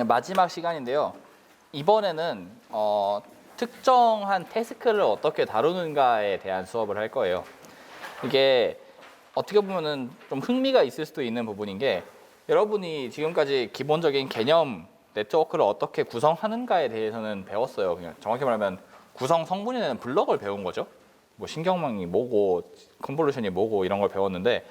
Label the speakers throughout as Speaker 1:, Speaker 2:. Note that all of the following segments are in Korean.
Speaker 1: 마지막 시간인데요. 이번에는 특정한 태스크를 어떻게 다루는가에 대한 수업을 할 거예요. 이게 어떻게 보면은 좀 흥미가 있을 수도 있는 부분인 게, 여러분이 지금까지 기본적인 개념 네트워크를 어떻게 구성하는가에 대해서는 배웠어요. 그냥 정확히 말하면 구성 성분이 되는 블럭을 배운 거죠. 뭐 신경망이 뭐고 컨볼루션이 뭐고 이런 걸 배웠는데,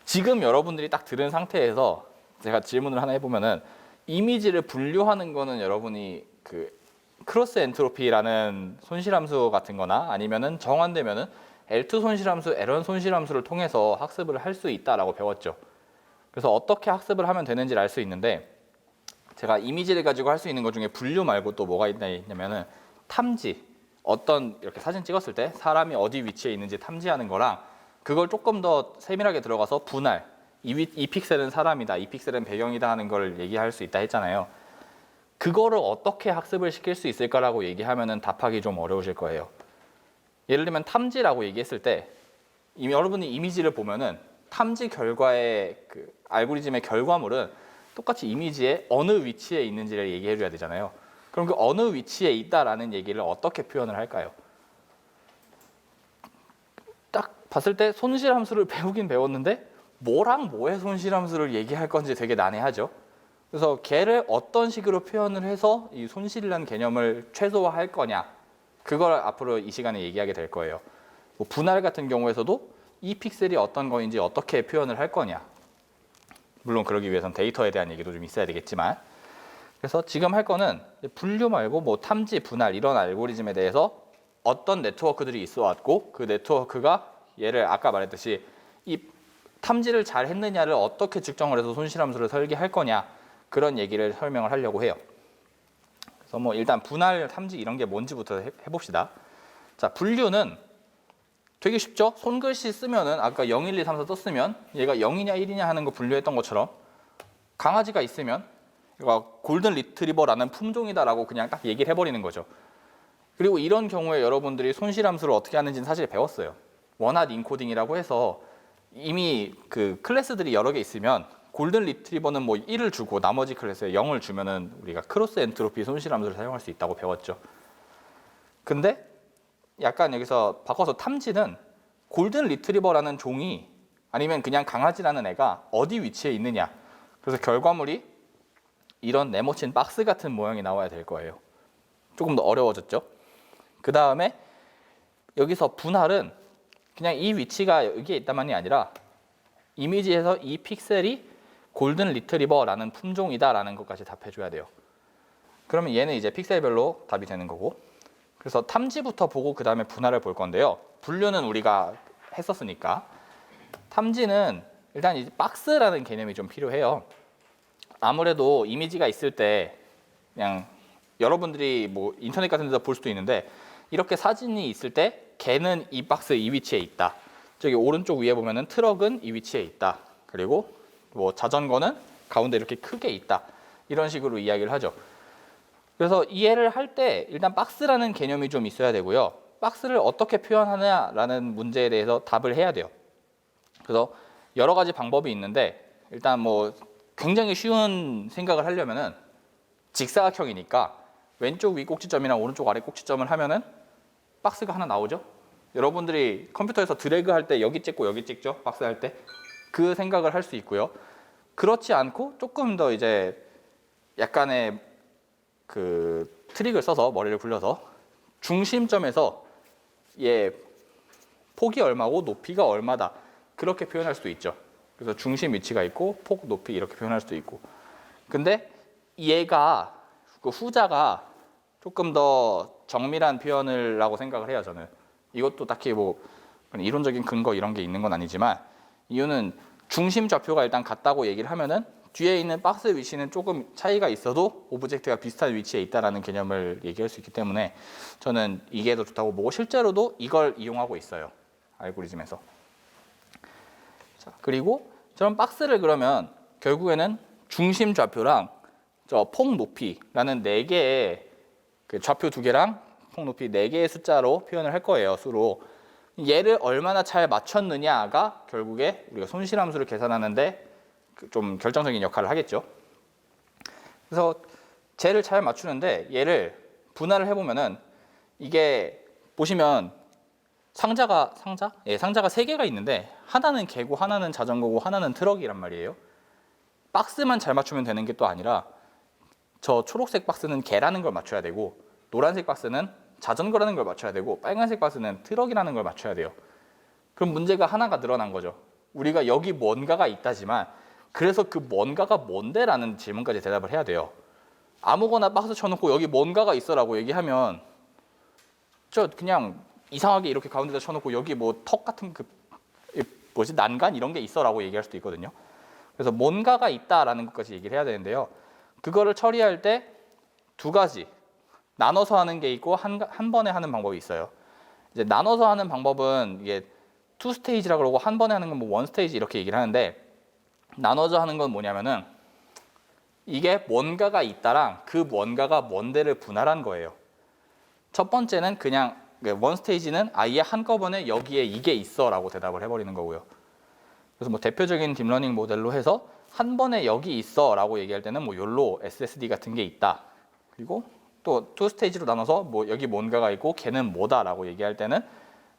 Speaker 1: 지금 여러분들이 딱 들은 상태에서 제가 질문을 하나 해보면은, 이미지를 분류하는 거는 여러분이 그 크로스 엔트로피라는 손실함수 같은 거나 아니면은 정환되면은 L2 손실함수, L1 손실함수를 통해서 학습을 할 수 있다라고 배웠죠. 그래서 어떻게 학습을 하면 되는지를 알 수 있는데, 제가 이미지를 가지고 할 수 있는 것 중에 분류 말고 또 뭐가 있냐면은 탐지, 어떤 이렇게 사진 찍었을 때 사람이 어디 위치에 있는지 탐지하는 거랑, 그걸 조금 더 세밀하게 들어가서 분할, 이 픽셀은 사람이다, 이 픽셀은 배경이다 하는 걸 얘기할 수 있다 했잖아요. 그거를 어떻게 학습을 시킬 수 있을까라고 얘기하면은 답하기 좀 어려우실 거예요. 예를 들면 탐지라고 얘기했을 때, 여러분이 이미지를 보면은 탐지 결과의 그 알고리즘의 결과물은 똑같이 이미지의 어느 위치에 있는지를 얘기해 줘야 되잖아요. 그럼 그 어느 위치에 있다라는 얘기를 어떻게 표현을 할까요? 딱 봤을 때 손실함수를 배우긴 배웠는데 뭐랑 뭐의 손실함수를 얘기할 건지 되게 난해하죠. 그래서 걔를 어떤 식으로 표현을 해서 이 손실이라는 개념을 최소화할 거냐, 그걸 앞으로 이 시간에 얘기하게 될 거예요. 뭐 분할 같은 경우에서도 이 픽셀이 어떤 거인지 어떻게 표현을 할 거냐, 물론 그러기 위해서는 데이터에 대한 얘기도 좀 있어야 되겠지만, 그래서 지금 할 거는 분류 말고 뭐 탐지, 분할 이런 알고리즘에 대해서 어떤 네트워크들이 있어 왔고, 그 네트워크가 얘를 아까 말했듯이 이 탐지를 잘 했느냐를 어떻게 측정을 해서 손실함수를 설계할 거냐, 그런 얘기를 설명을 하려고 해요. 그래서 뭐 일단 분할, 탐지 이런 게 뭔지부터 해봅시다. 자, 분류는 되게 쉽죠? 손글씨 쓰면은 아까 0, 1, 2, 3, 4 썼으면 얘가 0이냐 1이냐 하는 거 분류했던 것처럼, 강아지가 있으면 얘가 골든 리트리버라는 품종이다라고 그냥 딱 얘기를 해버리는 거죠. 그리고 이런 경우에 여러분들이 손실함수를 어떻게 하는지는 사실 배웠어요. 원핫 인코딩이라고 해서 이미 그 클래스들이 여러 개 있으면 골든 리트리버는 뭐 1을 주고 나머지 클래스에 0을 주면은 우리가 크로스 엔트로피 손실함수를 사용할 수 있다고 배웠죠. 근데 약간 여기서 바꿔서 탐지는 골든 리트리버라는 종이 아니면 그냥 강아지라는 애가 어디 위치에 있느냐, 그래서 결과물이 이런 네모친 박스 같은 모양이 나와야 될 거예요. 조금 더 어려워졌죠. 그 다음에 여기서 분할은 그냥 이 위치가 여기에 있다만이 아니라 이미지에서 이 픽셀이 골든 리트리버라는 품종이다라는 것까지 답해줘야 돼요. 그러면 얘는 이제 픽셀별로 답이 되는 거고, 그래서 탐지부터 보고 그 다음에 분할을 볼 건데요. 분류는 우리가 했었으니까, 탐지는 일단 이제 박스라는 개념이 좀 필요해요. 아무래도 이미지가 있을 때 그냥 여러분들이 뭐 인터넷 같은 데서 볼 수도 있는데, 이렇게 사진이 있을 때 걔는 이 박스 이 위치에 있다, 저기 오른쪽 위에 보면은 트럭은 이 위치에 있다, 그리고 뭐 자전거는 가운데 이렇게 크게 있다, 이런 식으로 이야기를 하죠. 그래서 이해를 할 때 일단 박스라는 개념이 좀 있어야 되고요. 박스를 어떻게 표현하느냐라는 문제에 대해서 답을 해야 돼요. 그래서 여러 가지 방법이 있는데, 일단 뭐 굉장히 쉬운 생각을 하려면은 직사각형이니까 왼쪽 위 꼭지점이랑 오른쪽 아래 꼭지점을 하면은 박스가 하나 나오죠. 여러분들이 컴퓨터에서 드래그 할 때 여기 찍고 여기 찍죠, 박스 할 때. 그 생각을 할 수 있고요. 그렇지 않고 조금 더 이제 약간의 그 트릭을 써서, 머리를 굴려서 중심점에서 얘 폭이 얼마고 높이가 얼마다, 그렇게 표현할 수도 있죠. 그래서 중심 위치가 있고 폭, 높이 이렇게 표현할 수도 있고. 근데 얘가 그 후자가 조금 더 정밀한 표현을라고 생각을 해요, 저는. 이것도 딱히 뭐 이론적인 근거 이런 게 있는 건 아니지만, 이유는 중심 좌표가 일단 같다고 얘기를 하면은 뒤에 있는 박스 위치는 조금 차이가 있어도 오브젝트가 비슷한 위치에 있다라는 개념을 얘기할 수 있기 때문에 저는 이게 더 좋다고 보고, 실제로도 이걸 이용하고 있어요, 알고리즘에서. 자, 그리고 저런 박스를 그러면 결국에는 중심 좌표랑 저 폭 높이라는 4개의 그 좌표 2개랑 폭 높이 4개의 숫자로 표현을 할 거예요, 수로. 얘를 얼마나 잘 맞췄느냐가 결국에 우리가 손실함수를 계산하는데 좀 결정적인 역할을 하겠죠. 그래서 쟤를 잘 맞추는데 얘를 분할을 해보면은 이게 보시면 상자가 3개가 있는데 하나는 개고 하나는 자전거고 하나는 트럭이란 말이에요. 박스만 잘 맞추면 되는 게 또 아니라 저 초록색 박스는 개라는 걸 맞춰야 되고 노란색 박스는 자전거라는 걸 맞춰야 되고 빨간색 박스는 트럭이라는 걸 맞춰야 돼요. 그럼 문제가 하나가 늘어난 거죠. 우리가 여기 뭔가가 있다지만 그래서 그 뭔가가 뭔데? 라는 질문까지 대답을 해야 돼요. 아무거나 박스 쳐놓고 여기 뭔가가 있어라고 얘기하면 저 그냥 이상하게 이렇게 가운데다 쳐놓고 여기 뭐 턱 같은 그 뭐지 난간 이런 게 있어라고 얘기할 수도 있거든요. 그래서 뭔가가 있다라는 것까지 얘기를 해야 되는데요. 그거를 처리할 때 두 가지 나눠서 하는 게 있고 한 번에 하는 방법이 있어요. 이제 나눠서 하는 방법은 이게 투 스테이지라 그러고 한 번에 하는 건 뭐 원 스테이지 이렇게 얘기를 하는데 나눠서 하는 건 뭐냐면은 이게 뭔가가 있다랑 그 뭔가가 뭔데를 분할한 거예요. 첫 번째는 그냥 원 스테이지는 아예 한꺼번에 여기에 이게 있어라고 대답을 해버리는 거고요. 그래서 뭐 대표적인 딥러닝 모델로 해서 한 번에 여기 있어라고 얘기할 때는 뭐 욜로 SSD 같은 게 있다. 그리고 또 투 스테이지로 나눠서 뭐 여기 뭔가가 있고 걔는 뭐다라고 얘기할 때는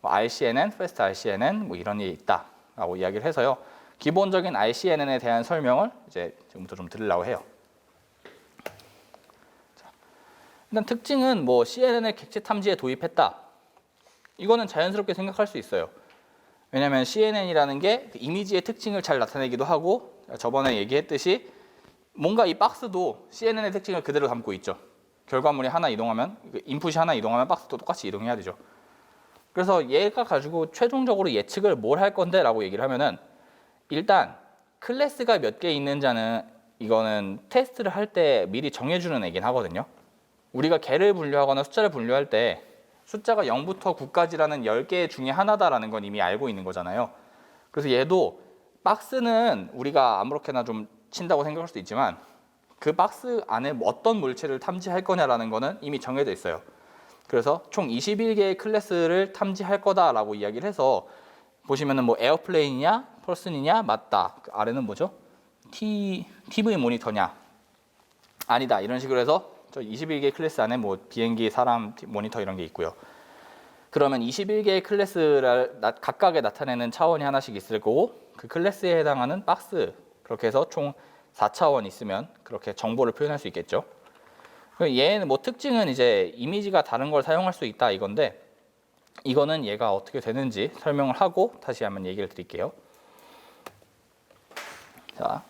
Speaker 1: 뭐 RCNN, Fast RCNN 뭐 이런 게 있다라고 이야기를 해서요. 기본적인 RCNN에 대한 설명을 이제 지금부터 좀 드리려고 해요. 일단 특징은 뭐 CNN을 객체 탐지에 도입했다. 이거는 자연스럽게 생각할 수 있어요. 왜냐하면 CNN이라는 게 이미지의 특징을 잘 나타내기도 하고 저번에 얘기했듯이 뭔가 이 박스도 CNN의 특징을 그대로 담고 있죠. 결과물이 하나 이동하면 인풋이 하나 이동하면 박스도 똑같이 이동해야 되죠. 그래서 얘가 가지고 최종적으로 예측을 뭘 할 건데 라고 얘기를 하면은 일단 클래스가 몇 개 있는지는 이거는 테스트를 할 때 미리 정해주는 애긴 하거든요. 우리가 개를 분류하거나 숫자를 분류할 때 숫자가 0부터 9까지라는 10개 중에 하나다라는 건 이미 알고 있는 거잖아요. 그래서 얘도 박스는 우리가 아무렇게나 좀 친다고 생각할 수도 있지만 그 박스 안에 어떤 물체를 탐지할 거냐라는 거는 이미 정해져 있어요. 그래서 총 21개의 클래스를 탐지할 거다라고 이야기를 해서 보시면은 뭐 에어플레인이냐 퍼슨이냐 맞다. 그 아래는 뭐죠? TV 모니터냐 아니다 이런 식으로 해서 저 21개의 클래스 안에 뭐 비행기, 사람, 모니터 이런 게 있고요. 그러면 21개의 클래스를 각각에 나타내는 차원이 하나씩 있을 거고 그 클래스에 해당하는 박스 그렇게 해서 총 4차원 있으면 그렇게 정보를 표현할 수 있겠죠. 얘는 뭐 특징은 이제 이미지가 다른 걸 사용할 수 있다 이건데 이거는 얘가 어떻게 되는지 설명을 하고 다시 한번 얘기를 드릴게요. 자,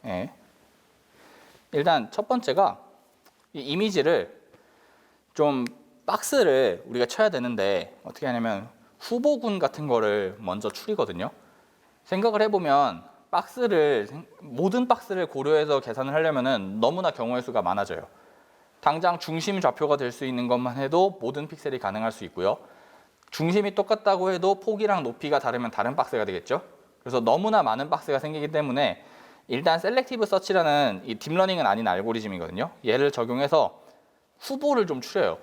Speaker 1: 네. 일단 첫 번째가 이 이미지를 좀 박스를 우리가 쳐야 되는데 어떻게 하냐면 후보군 같은 거를 먼저 추리거든요. 생각을 해보면 모든 박스를 고려해서 계산을 하려면은 너무나 경우의 수가 많아져요. 당장 중심 좌표가 될 수 있는 것만 해도 모든 픽셀이 가능할 수 있고요. 중심이 똑같다고 해도 폭이랑 높이가 다르면 다른 박스가 되겠죠. 그래서 너무나 많은 박스가 생기기 때문에 일단 셀렉티브 서치라는 이 딥러닝은 아닌 알고리즘이거든요. 얘를 적용해서 후보를 좀 추려요.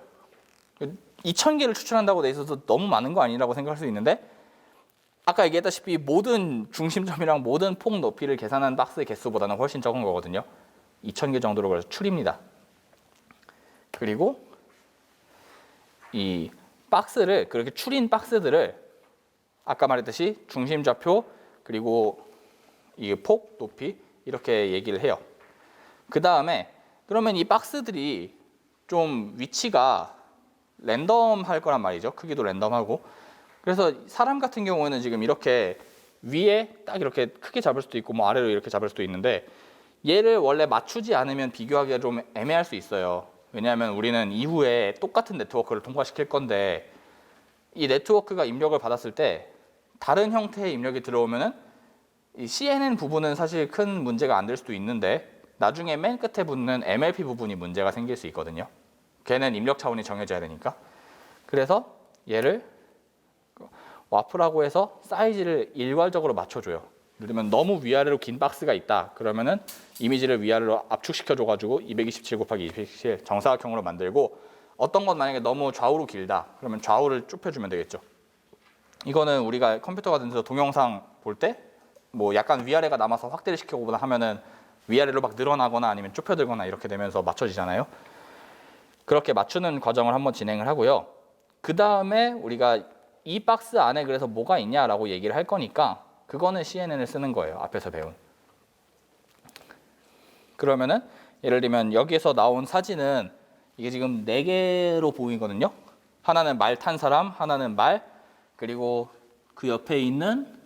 Speaker 1: 2000개를 추출한다고 돼 있어서 너무 많은 거 아니라고 생각할 수 있는데 아까 얘기했다시피 모든 중심점이랑 모든 폭 높이를 계산한 박스의 개수보다는 훨씬 적은 거거든요. 2000개 정도로 그래서 추립니다. 그리고 이 박스를 그렇게 추린 박스들을 아까 말했듯이 중심 좌표 그리고 이 폭, 높이 이렇게 얘기를 해요. 그 다음에 그러면 이 박스들이 좀 위치가 랜덤할 거란 말이죠. 크기도 랜덤하고. 그래서 사람 같은 경우에는 지금 이렇게 위에 딱 이렇게 크게 잡을 수도 있고 뭐 아래로 이렇게 잡을 수도 있는데 얘를 원래 맞추지 않으면 비교하기가 좀 애매할 수 있어요. 왜냐하면 우리는 이후에 똑같은 네트워크를 통과시킬 건데 이 네트워크가 입력을 받았을 때 다른 형태의 입력이 들어오면은 이 CNN 부분은 사실 큰 문제가 안 될 수도 있는데 나중에 맨 끝에 붙는 MLP 부분이 문제가 생길 수 있거든요. 걔는 입력 차원이 정해져야 되니까. 그래서 얘를 와프라고 해서 사이즈를 일괄적으로 맞춰줘요. 예를 들면 너무 위아래로 긴 박스가 있다. 그러면은 이미지를 위아래로 압축시켜줘가지고 227 곱하기 227 정사각형으로 만들고 어떤 건 만약에 너무 좌우로 길다. 그러면 좌우를 좁혀주면 되겠죠. 이거는 우리가 컴퓨터 같은 데서 동영상 볼 때 뭐 약간 위아래가 남아서 확대를 시켜보거나 하면은 위아래로 막 늘어나거나 아니면 좁혀들거나 이렇게 되면서 맞춰지잖아요. 그렇게 맞추는 과정을 한번 진행을 하고요. 그 다음에 우리가 이 박스 안에 그래서 뭐가 있냐라고 얘기를 할 거니까 그거는 CNN을 쓰는 거예요. 앞에서 배운. 그러면은 예를 들면 여기에서 나온 사진은 이게 지금 4개로 보이거든요. 하나는 말 탄 사람, 하나는 말, 그리고 그 옆에 있는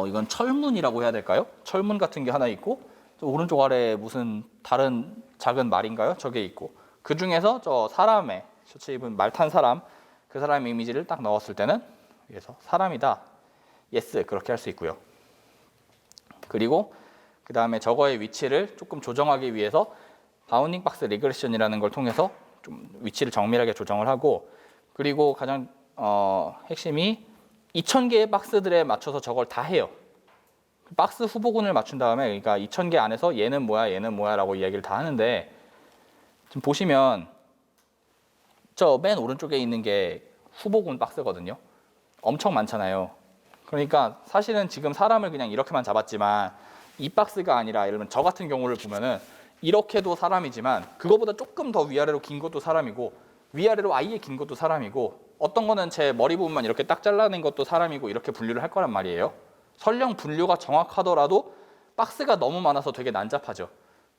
Speaker 1: 이건 철문이라고 해야 될까요? 철문 같은 게 하나 있고, 저 오른쪽 아래에 무슨 다른 작은 말인가요? 저게 있고, 그 중에서 저 사람의 셔츠 입은 말 탄 사람, 그 사람의 이미지를 딱 넣었을 때는 위에서 사람이다, yes 그렇게 할 수 있고요. 그리고 그 다음에 저거의 위치를 조금 조정하기 위해서 바운딩 박스 리그레션이라는 걸 통해서 좀 위치를 정밀하게 조정을 하고, 그리고 가장 핵심이 2000개의 박스들에 맞춰서 저걸 다 해요. 박스 후보군을 맞춘 다음에, 그러니까 2000개 안에서 얘는 뭐야 얘는 뭐야 라고 이야기를 다 하는데, 지금 보시면 저 맨 오른쪽에 있는 게 후보군 박스거든요. 엄청 많잖아요. 그러니까 사실은 지금 사람을 그냥 이렇게만 잡았지만 이 박스가 아니라 예를 들면 저 같은 경우를 보면은 이렇게도 사람이지만 그거보다 조금 더 위아래로 긴 것도 사람이고 위아래로 아예 긴 것도 사람이고 어떤 거는 제 머리 부분만 이렇게 딱 잘라낸 것도 사람이고 이렇게 분류를 할 거란 말이에요. 설령 분류가 정확하더라도 박스가 너무 많아서 되게 난잡하죠.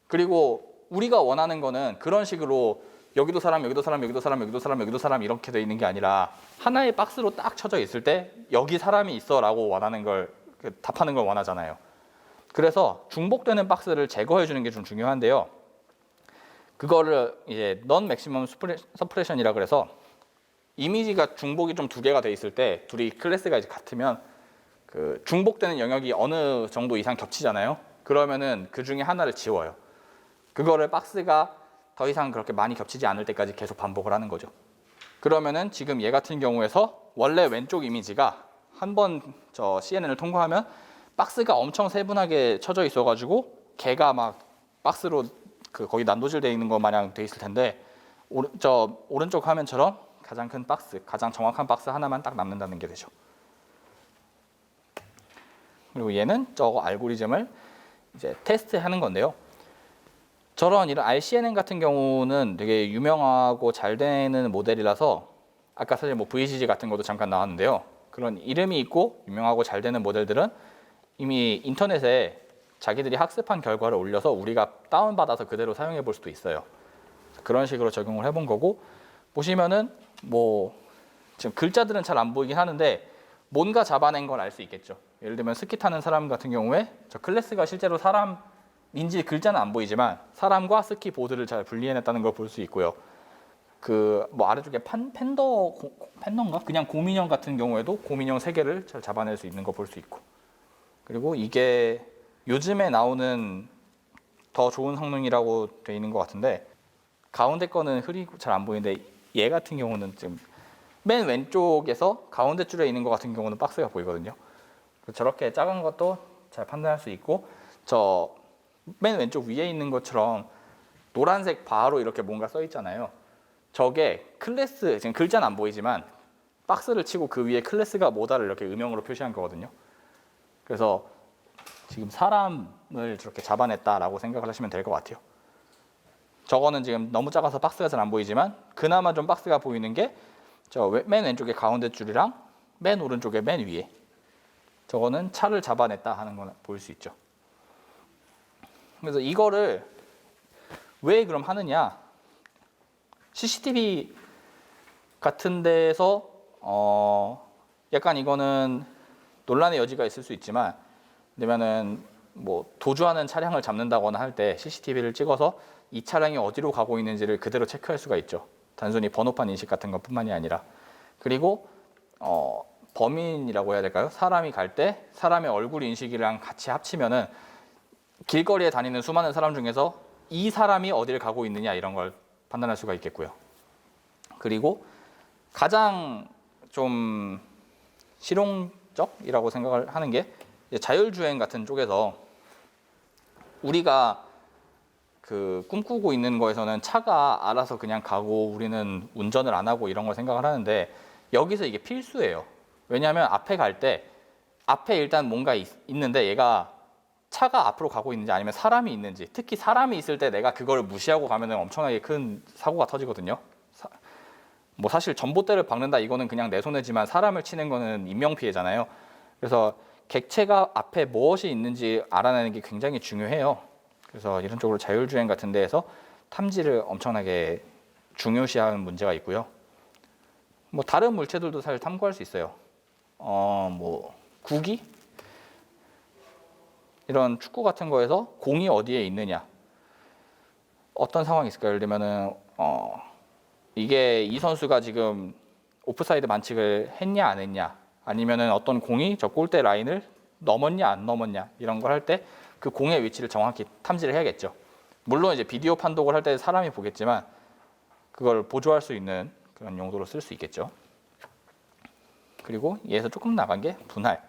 Speaker 1: 그리고 우리가 원하는 거는 그런 식으로 여기도 사람, 여기도 사람, 여기도 사람, 여기도 사람, 여기도 사람 이렇게 돼 있는 게 아니라 하나의 박스로 딱 쳐져 있을 때 여기 사람이 있어라고 원하는 걸 답하는 걸 원하잖아요. 그래서 중복되는 박스를 제거해 주는 게 좀 중요한데요. 그거를 이제 non maximum suppression이라 그래서 이미지가 중복이 좀 2개가 돼 있을 때 둘이 클래스가 이제 같으면 그 중복되는 영역이 어느 정도 이상 겹치잖아요. 그러면은 그 중에 하나를 지워요. 그거를 박스가 더 이상 그렇게 많이 겹치지 않을 때까지 계속 반복을 하는 거죠. 그러면은 지금 얘 같은 경우에서 원래 왼쪽 이미지가 한번 저 CNN을 통과하면 박스가 엄청 세분하게 쳐져 있어가지고 걔가 막 박스로 그 거기 난도질돼 있는 거 마냥 돼 있을 텐데 저 오른쪽 화면처럼 가장 큰 박스, 가장 정확한 박스 하나만 딱 남는다는 게 되죠. 그리고 얘는 저 알고리즘을 이제 테스트하는 건데요. 저런 이런 RCNN 같은 경우는 되게 유명하고 잘 되는 모델이라서 아까 사실 뭐 VCG 같은 것도 잠깐 나왔는데요. 그런 이름이 있고 유명하고 잘 되는 모델들은 이미 인터넷에 자기들이 학습한 결과를 올려서 우리가 다운받아서 그대로 사용해 볼 수도 있어요. 그런 식으로 적용을 해본 거고, 보시면은 뭐 지금 글자들은 잘 안 보이긴 하는데 뭔가 잡아낸 걸 알 수 있겠죠. 예를 들면 스키 타는 사람 같은 경우에 저 클래스가 실제로 사람인지 글자는 안 보이지만 사람과 스키 보드를 잘 분리해냈다는 걸 볼 수 있고요. 그 뭐 아래쪽에 팬더인가? 그냥 곰인형 같은 경우에도 곰인형 3개를 잘 잡아낼 수 있는 거 볼 수 있고, 그리고 이게 요즘에 나오는 더 좋은 성능이라고 돼 있는 것 같은데 가운데 거는 흐리고 잘 안 보이는데 얘 같은 경우는 지금 맨 왼쪽에서 가운데 줄에 있는 것 같은 경우는 박스가 보이거든요. 저렇게 작은 것도 잘 판단할 수 있고, 저 맨 왼쪽 위에 있는 것처럼 노란색 바로 이렇게 뭔가 써 있잖아요. 저게 클래스, 지금 글자는 안 보이지만 박스를 치고 그 위에 클래스가 뭐다를 이렇게 음영으로 표시한 거거든요. 그래서 지금 사람을 저렇게 잡아냈다라고 생각을 하시면 될 것 같아요. 저거는 지금 너무 작아서 박스가 잘 안 보이지만 그나마 좀 박스가 보이는 게 저 맨 왼쪽에 가운데 줄이랑 맨 오른쪽에 맨 위에, 저거는 차를 잡아냈다 하는 거 보일 수 있죠. 그래서 이거를 왜 그럼 하느냐, CCTV 같은 데서 약간 이거는 논란의 여지가 있을 수 있지만, 왜냐면은 뭐 도주하는 차량을 잡는다거나 할 때 CCTV를 찍어서 이 차량이 어디로 가고 있는지를 그대로 체크할 수가 있죠. 단순히 번호판 인식 같은 것뿐만이 아니라. 그리고 범인이라고 해야 될까요? 사람이 갈 때 사람의 얼굴 인식이랑 같이 합치면은 길거리에 다니는 수많은 사람 중에서 이 사람이 어디를 가고 있느냐 이런 걸 판단할 수가 있겠고요. 그리고 가장 좀 실용적이라고 생각을 하는 게 자율주행 같은 쪽에서 우리가 그 꿈꾸고 있는 거에서는 차가 알아서 그냥 가고 우리는 운전을 안 하고 이런 걸 생각을 하는데, 여기서 이게 필수예요. 왜냐하면 앞에 갈 때 앞에 일단 뭔가 있는데 얘가 차가 앞으로 가고 있는지 아니면 사람이 있는지, 특히 사람이 있을 때 내가 그걸 무시하고 가면 엄청나게 큰 사고가 터지거든요. 뭐 사실 전봇대를 박는다 이거는 그냥 내 손해지만 사람을 치는 거는 인명피해잖아요. 그래서 객체가 앞에 무엇이 있는지 알아내는 게 굉장히 중요해요. 그래서 이런 쪽으로 자율주행 같은 데에서 탐지를 엄청나게 중요시하는 문제가 있고요. 뭐 다른 물체들도 사실 탐구할 수 있어요. 뭐 구기? 이런 축구 같은 거에서 공이 어디에 있느냐. 어떤 상황이 있을까요? 예를 들면은 이게 이 선수가 지금 오프사이드 만칙을 했냐 안 했냐, 아니면은 어떤 공이 저 골대 라인을 넘었냐 안 넘었냐, 이런 걸 할 때 그 공의 위치를 정확히 탐지를 해야겠죠. 물론 이제 비디오 판독을 할 때 사람이 보겠지만 그걸 보조할 수 있는 그런 용도로 쓸 수 있겠죠. 그리고 얘에서 조금 나간 게 분할.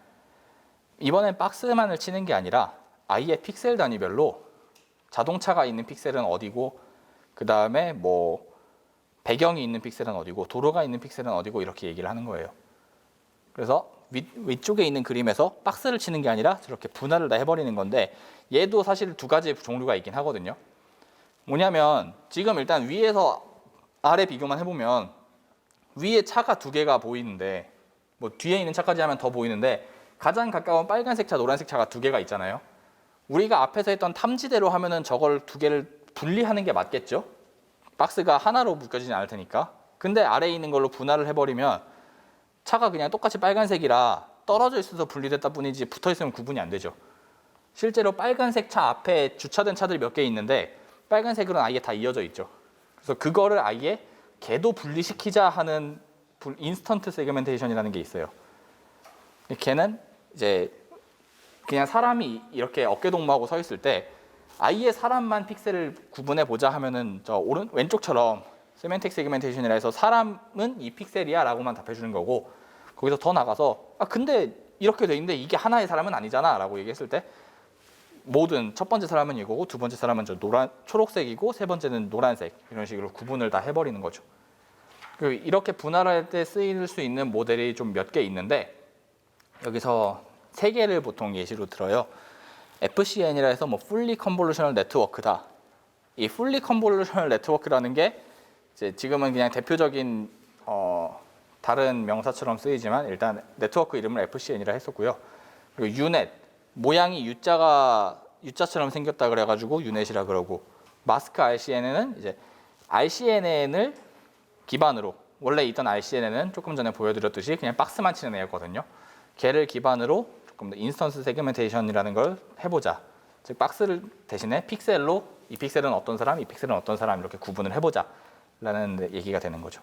Speaker 1: 이번엔 박스만을 치는 게 아니라 아예 픽셀 단위별로 자동차가 있는 픽셀은 어디고, 그 다음에 뭐 배경이 있는 픽셀은 어디고, 도로가 있는 픽셀은 어디고, 이렇게 얘기를 하는 거예요. 그래서 위쪽에 있는 그림에서 박스를 치는 게 아니라 저렇게 분할을 다 해버리는 건데, 얘도 사실 두 가지 종류가 있긴 하거든요. 뭐냐면 지금 일단 위에서 아래 비교만 해보면 위에 차가 두 개가 보이는데, 뭐 뒤에 있는 차까지 하면 더 보이는데 가장 가까운 빨간색 차, 노란색 차가 두 개가 있잖아요. 우리가 앞에서 했던 탐지대로 하면은 저걸 두 개를 분리하는 게 맞겠죠? 박스가 하나로 묶여지진 않을 테니까. 근데 아래에 있는 걸로 분할을 해버리면 차가 그냥 똑같이 빨간색이라 떨어져 있어서 분리됐다 뿐이지 붙어 있으면 구분이 안 되죠. 실제로 빨간색 차 앞에 주차된 차들이 몇 개 있는데 빨간색으로는 아예 다 이어져 있죠. 그래서 그거를 아예 걔도 분리시키자 하는 인스턴트 세그멘테이션이라는 게 있어요. 걔는 이제 그냥 사람이 이렇게 어깨동무하고 서 있을 때 아예 사람만 픽셀을 구분해 보자 하면은 저 왼쪽처럼 세멘틱 세그멘테이션이라 해서 사람은 이 픽셀이야 라고만 답해주는 거고, 거기서 더 나가서 근데 이렇게 돼 있는데 이게 하나의 사람은 아니잖아 라고 얘기했을 때 모든 첫 번째 사람은 이거고 두 번째 사람은 저 초록색이고 세 번째는 노란색, 이런 식으로 구분을 다 해버리는 거죠. 이렇게 분할할 때 쓰일 수 있는 모델이 좀 몇 개 있는데 여기서 세 개를 보통 예시로 들어요. FCN이라 해서 뭐 Fully Convolutional Network다. 이 Fully Convolutional Network라는 게 이제 지금은 그냥 대표적인 다른 명사처럼 쓰이지만 일단 네트워크 이름을 FCN이라 했었고요. 그리고 UNet, 모양이 U자처럼 생겼다 그래가지고 UNet이라 그러고, 마스크 RCNN은 이제 RCNN을 기반으로, 원래 있던 RCNN은 조금 전에 보여드렸듯이 그냥 박스만 치는 애였거든요. 걔를 기반으로 조금 더 인스턴스 세그멘테이션이라는 걸 해보자. 즉 박스를 대신에 픽셀로 이 픽셀은 어떤 사람, 이 픽셀은 어떤 사람 이렇게 구분을 해보자 라는 얘기가 되는 거죠.